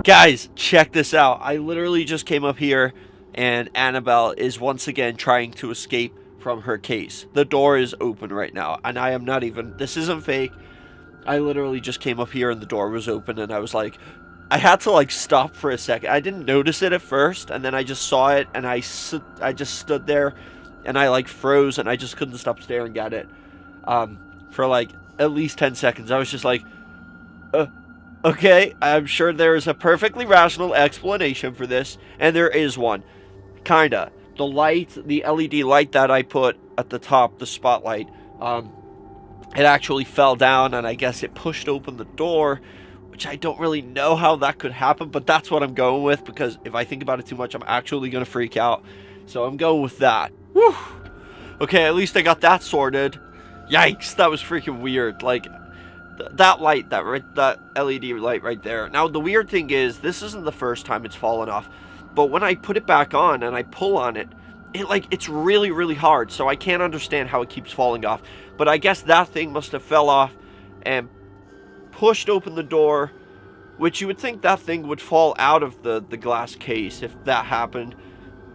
Guys, check this out. I literally just came up here and Annabelle is once again trying to escape from her case. The door is open right now, and I am not even, this isn't fake. I literally just came up here and the door was open, and I was like, I had to like stop for a second. I didn't notice it at first, and then I just saw it, and I just stood there, and I like froze, and I just couldn't stop staring at it for like at least 10 seconds. I was just like, okay, I'm sure there is a perfectly rational explanation for this, and there is one. Kinda. The light, the LED light that I put at the top, the spotlight, it actually fell down, and I guess it pushed open the door, which I don't really know how that could happen, but that's what I'm going with, because if I think about it too much, I'm actually going to freak out. So I'm going with that. Whew. Okay, at least I got that sorted. Yikes, that was freaking weird. Like, that light, that LED light right there. Now, the weird thing is, this isn't the first time it's fallen off, but when I put it back on and I pull on it, it's really, really hard, so I can't understand how it keeps falling off. But I guess that thing must have fell off and pushed open the door, which you would think that thing would fall out of the glass case if that happened,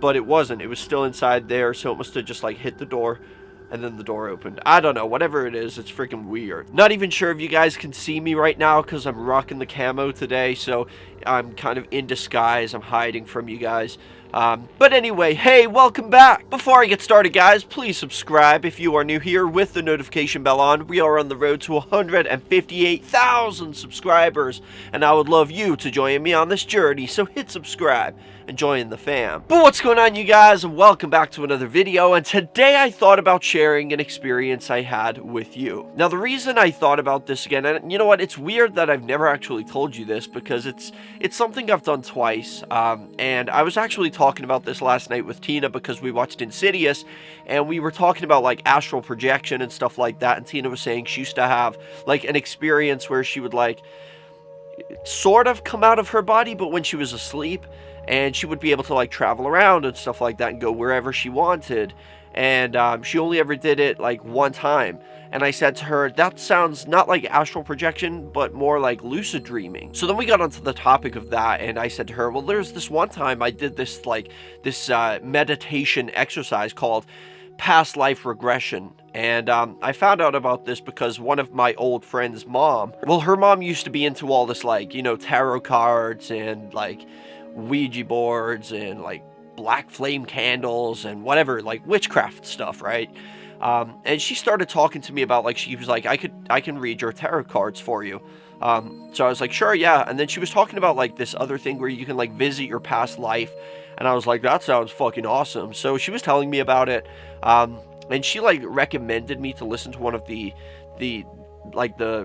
but it wasn't. It was still inside there, so it must have just like hit the door, and then the door opened. I don't know. Whatever it is, it's freaking weird. Not even sure if you guys can see me right now because I'm rocking the camo today, so I'm kind of in disguise. I'm hiding from you guys. But anyway, hey, welcome back. Before I get started, guys, please subscribe if you are new here with the notification bell on. We are on the road to 158,000 subscribers, and I would love you to join me on this journey, so hit subscribe and join the fam. But what's going on, you guys, and welcome back to another video, and today I thought about sharing an experience I had with you. Now, the reason I thought about this again, and you know what, it's weird that I've never actually told you this, because it's something I've done twice, and I was actually talking about this last night with Tina because we watched Insidious, and we were talking about like astral projection and stuff like that, and Tina was saying she used to have like an experience where she would like sort of come out of her body, but when she was asleep, and she would be able to like travel around and stuff like that and go wherever she wanted, and she only ever did it like one time. And I said to her, that sounds not like astral projection, but more like lucid dreaming. So then we got onto the topic of that, and I said to her, well, there's this one time I did this meditation exercise called past life regression. And I found out about this because one of my old friend's mom, well, her mom used to be into all this, like, you know, tarot cards and like Ouija boards and like black flame candles and whatever, like witchcraft stuff, right? And she started talking to me about, like, she was like, I can read your tarot cards for you. So I was like, sure, yeah. And then she was talking about like this other thing where you can like visit your past life. And I was like, that sounds fucking awesome. So she was telling me about it. And she like recommended me to listen to one of the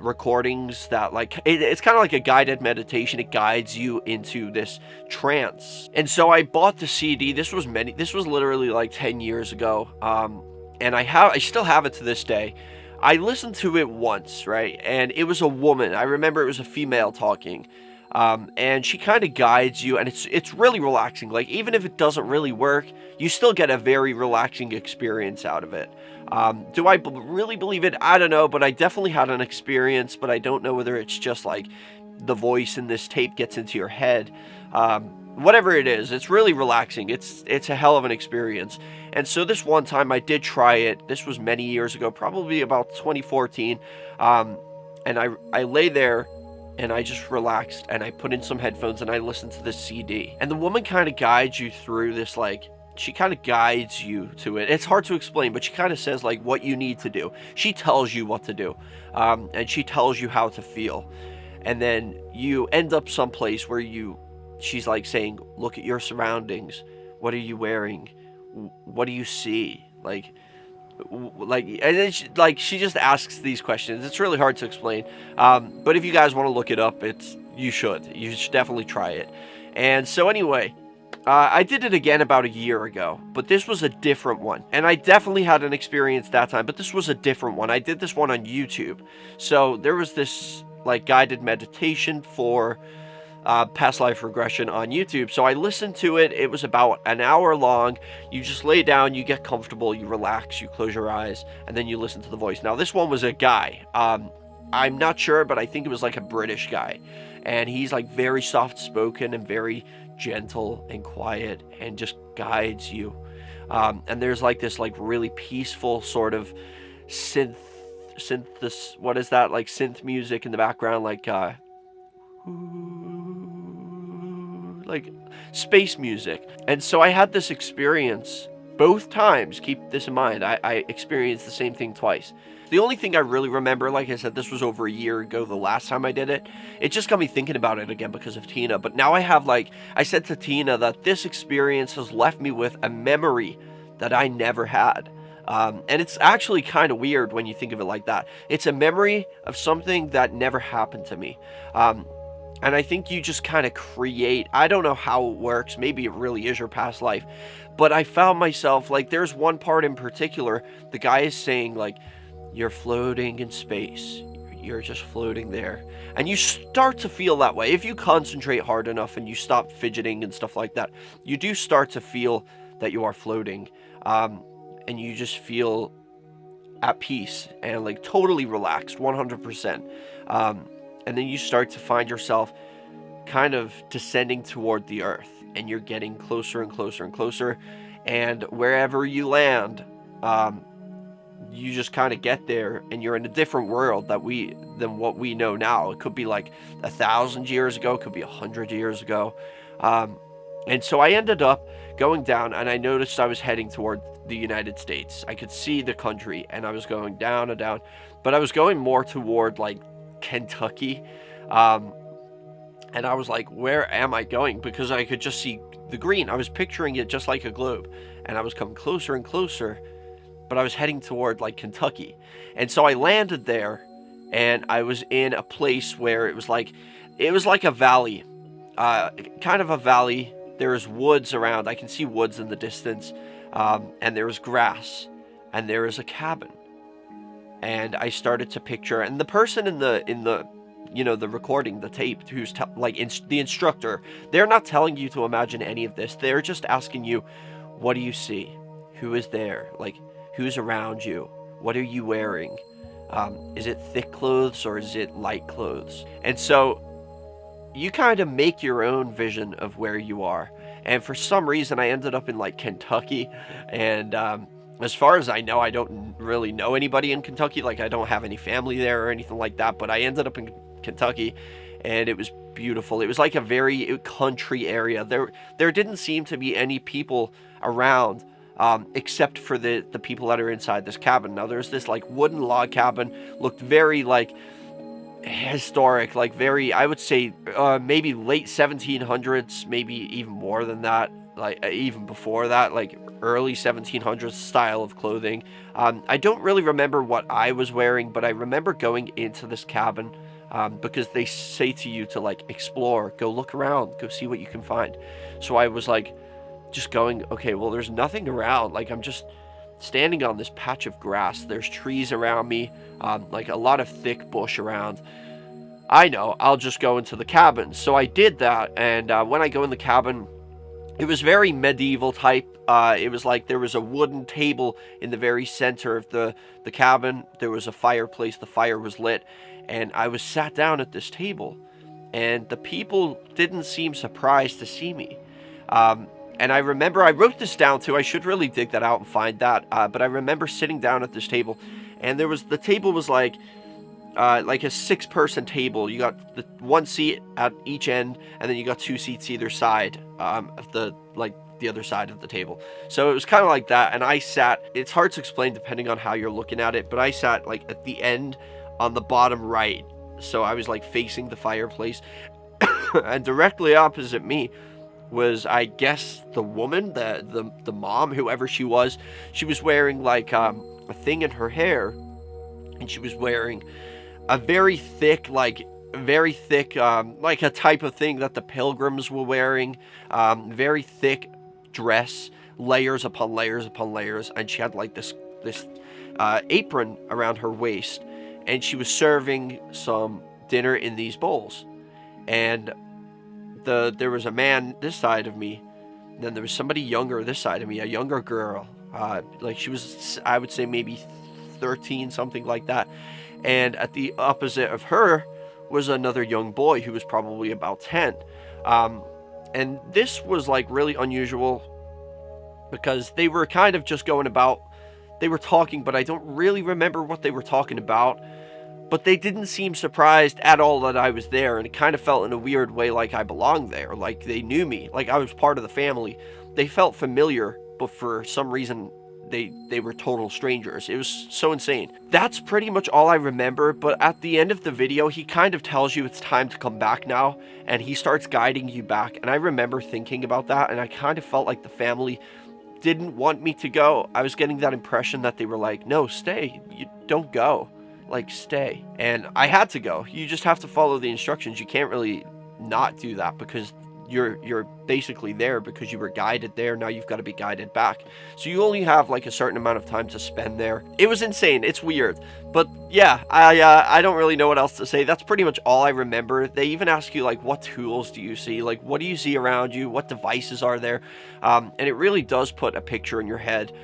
recordings that like, it's kind of like a guided meditation. It guides you into this trance. And so I bought the CD. This was literally like 10 years ago. And I still have it to this day. I listened to it once, right? And it was a woman. I remember it was a female talking. And she kind of guides you, and it's really relaxing. Like, even if it doesn't really work, you still get a very relaxing experience out of it. Do I really believe it? I don't know, but I definitely had an experience, but I don't know whether it's just like the voice in this tape gets into your head. Whatever it is, it's really relaxing. It's a hell of an experience. And so this one time I did try it. This was many years ago, probably about 2014. And I lay there and I just relaxed, and I put in some headphones and I listened to this CD. And the woman kind of guides you through this, like, she kind of guides you to it. It's hard to explain, but she kind of says like what you need to do. She tells you what to do, and she tells you how to feel. And then you end up someplace where she's like saying, look at your surroundings. What are you wearing? What do you see? And then she just asks these questions. It's really hard to explain. But if you guys want to look it up, you should definitely try it. And so anyway, I did it again about a year ago, but this was a different one. And I definitely had an experience that time, but this was a different one. I did this one on YouTube. So there was this like guided meditation for past life regression on YouTube. So I listened to it. It was about an hour long. You just lay down, you get comfortable, you relax, you close your eyes, and then you listen to the voice. Now this one was a guy. I'm not sure, but I think it was like a British guy. and he's like very soft spoken and very gentle and quiet and just guides you. And there's like this like really peaceful sort of this, what is that, like synth music in the background, like space music. And so I had this experience both times. Keep this in mind, I experienced the same thing twice. The only thing I really remember, like I said, this was over a year ago the last time I did it. It just got me thinking about it again because of Tina. But now I have, like I said to Tina, that this experience has left me with a memory that I never had. And it's actually kind of weird when you think of it like that. It's a memory of something that never happened to me. And I think you just kind of create, I don't know how it works, maybe it really is your past life, but I found myself, like, there's one part in particular, the guy is saying, like, you're floating in space, you're just floating there, and you start to feel that way. If you concentrate hard enough and you stop fidgeting and stuff like that, you do start to feel that you are floating, and you just feel at peace and like totally relaxed, 100%. And then you start to find yourself kind of descending toward the earth, and you're getting closer and closer and closer. And wherever you land, you just kind of get there, and you're in a different world than what we know now. It could be like 1,000 years ago, it could be 100 years ago. And so I ended up going down, and I noticed I was heading toward the United States. I could see the country, and I was going down and down, but I was going more toward like Kentucky. And I was like, where am I going? Because I could just see the green. I was picturing it just like a globe, and I was coming closer and closer, but I was heading toward like Kentucky. And so I landed there, and I was in a place where it was like a valley, kind of a valley. There was woods around. I can see woods in the distance, and there was grass, and there was a cabin. And I started to picture, and the person in the the recording, the tape, who's the instructor, they're not telling you to imagine any of this. They're just asking you, what do you see? Who is there? Like, who's around you? What are you wearing? Is it thick clothes or is it light clothes? And so you kind of make your own vision of where you are. And for some reason, I ended up in like Kentucky, and as far as I know, I don't really know anybody in Kentucky. Like, I don't have any family there or anything like that, but I ended up in Kentucky, and it was beautiful. It was like a very country area. There didn't seem to be any people around, except for the people that are inside this cabin. Now, there's this like wooden log cabin, looked very like historic, like very, I would say maybe late 1700s, maybe even more than that, like even before that, like early 1700s style of clothing. I don't really remember what I was wearing, but I remember going into this cabin, because they say to you to like explore, go look around, go see what you can find. So I was like just going, okay, well, there's nothing around. Like, I'm just standing on this patch of grass. There's trees around me, like a lot of thick bush around. I know, I'll just go into the cabin. So I did that, and when I go in the cabin, it was very medieval type. It was like there was a wooden table in the very center of the cabin. There was a fireplace. The fire was lit, and I was sat down at this table, and the people didn't seem surprised to see me. And I remember, I wrote this down too. I should really dig that out and find that. But I remember sitting down at this table, and the table was like a 6-person table. You got the one seat at each end, and then you got 2 seats either side of the other side of the table. So it was kind of like that, and I sat, it's hard to explain depending on how you're looking at it, but I sat like at the end on the bottom right. So I was like facing the fireplace, and directly opposite me was, I guess, the woman, the mom, whoever she was wearing like a thing in her hair, and she was wearing a very thick, like a type of thing that the pilgrims were wearing, very thick dress, layers upon layers upon layers, and she had like this apron around her waist, and she was serving some dinner in these bowls. And there was a man this side of me, and then there was somebody younger this side of me, a younger girl, like she was, I would say maybe 13, something like that. And at the opposite of her was another young boy who was probably about 10. And this was like really unusual because they were kind of just going about, they were talking, but I don't really remember what they were talking about. But they didn't seem surprised at all that I was there, and it kind of felt in a weird way like I belonged there, like they knew me, like I was part of the family. They felt familiar, but for some reason they were total strangers. It was so insane. That's pretty much all I remember, but at the end of the video, he kind of tells you it's time to come back now, and he starts guiding you back. And I remember thinking about that, and I kind of felt like the family didn't want me to go. I was getting that impression that they were like, no, stay, you don't go. Like, stay. And I had to go. You just have to follow the instructions. You can't really not do that because you're basically there because you were guided there. Now you've got to be guided back. So you only have like a certain amount of time to spend there. It was insane. It's weird. But yeah, I don't really know what else to say. That's pretty much all I remember. They even ask you like, what tools do you see? Like, what do you see around you? What devices are there? And it really does put a picture in your head.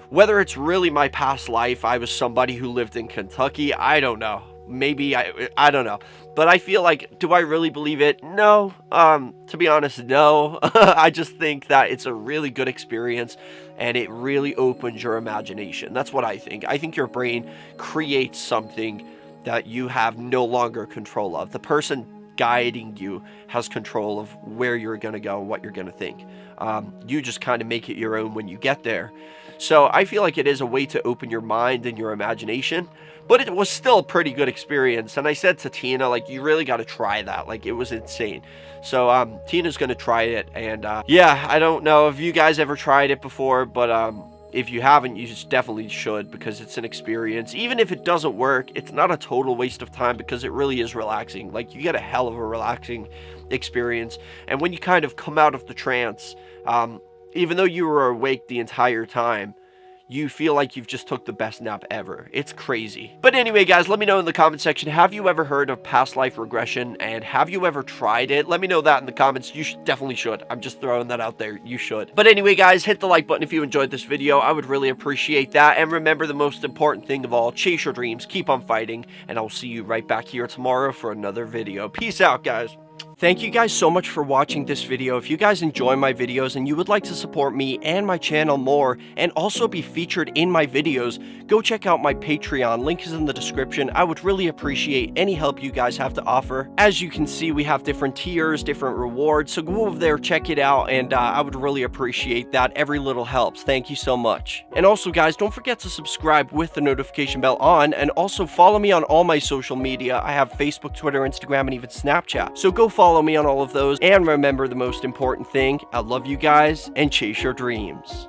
Whether it's really my past life, I was somebody who lived in Kentucky, I don't know. Maybe, I don't know. But I feel like, do I really believe it? No. To be honest, no. I just think that it's a really good experience, and it really opens your imagination. That's what I think. I think your brain creates something that you have no longer control of. The person guiding you has control of where you're going to go and what you're going to think. You just kind of make it your own when you get there. So I feel like it is a way to open your mind and your imagination, but it was still a pretty good experience. And I said to Tina, like, you really got to try that. Like, it was insane. So Tina's going to try it. And yeah, I don't know if you guys ever tried it before, but if you haven't, you just definitely should, because it's an experience. Even if it doesn't work, it's not a total waste of time because it really is relaxing. Like, you get a hell of a relaxing experience. And when you kind of come out of the trance, even though you were awake the entire time, you feel like you've just took the best nap ever. It's crazy. But anyway, guys, let me know in the comment section, have you ever heard of past life regression, and have you ever tried it? Let me know that in the comments. You definitely should. I'm just throwing that out there. You should. But anyway, guys, hit the like button if you enjoyed this video. I would really appreciate that. And remember, the most important thing of all, chase your dreams, keep on fighting, and I'll see you right back here tomorrow for another video. Peace out, guys. Thank you guys so much for watching this video. If you guys enjoy my videos and you would like to support me and my channel more and also be featured in my videos, go check out my Patreon. Link is in the description. I would really appreciate any help you guys have to offer. As you can see, we have different tiers, different rewards, so go over there, check it out, and I would really appreciate that. Every little helps. Thank you so much. And also, guys, don't forget to subscribe with the notification bell on, and also follow me on all my social media. I have Facebook, Twitter, Instagram, and even Snapchat. So go follow me on all of those, and remember the most important thing, I love you guys, and chase your dreams.